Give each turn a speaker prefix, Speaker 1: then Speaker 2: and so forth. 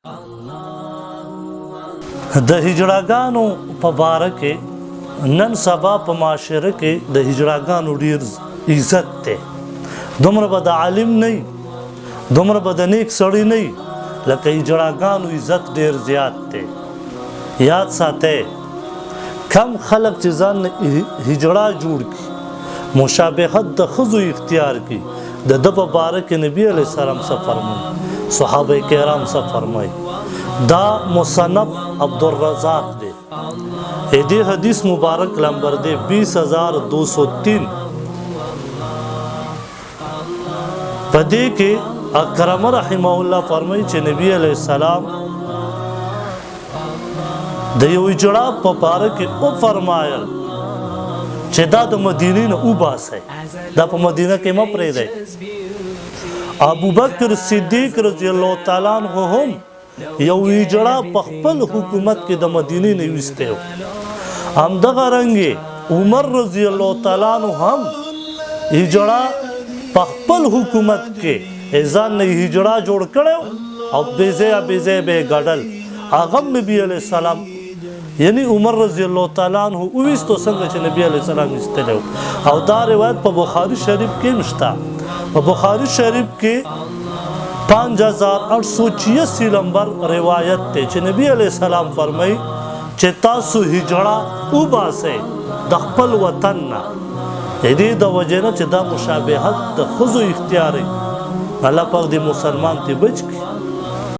Speaker 1: د هجړاګانو په باره کې نن سبا په معاشره کې د هجړاګانو ډیر عزت دی. دومره به د عالم نه وي، دومره به د نیک سړي نه وي لکه هجړاګانو عزت ډیر زیات دی. یاد ساتئ کم خلک چې ځان هجړا جوړ کړي، مشابهت د ښځو اختیار کړي، د ده په باره کې نبي علیه السلام څه فرمایي، صحابه کرام څه فرمایي. دا مصنف عبدالرزاق دی. دې حدیث مبارک نمبر دی 20203. په دې کې اکرم رحمه الله فرمایي چې نبی علیه السلام د یو هجړا په باره کې وفرمایل چې دا د مدینې نه وباسئ، دا په مدینه کې مه پرېږدئ. ابوبکر صدیق رضی الله تعالی عنه هم یو هجړا په خپل حکومت کې د مدینې نه ویستی و. همدغه رنګې عمر رضی الله تعالی عنه هم هجړا په خپل حکومت کې ځان نه هجړا جوړ کړی او بې ځایه بې ځایه به یې ګډل. هغه هم نبي علیه السلام یعنی عمر رضی الله تعالی عنه وویستو څنګه چې نبي علیه السلام ایستلی و. او دا روایت په بخاري شریف کې هم شته. په بخاري شریف کې 5886 نمبر روایت دی چې نبی علیه السلام فرمایي چې تاسو هجړا وباسئ د خپل وطن نه. د دې د وجې نه چې دا مشابهت د ښځو اختیار دی. الله پاک دې مسلمان ته بچ کړي.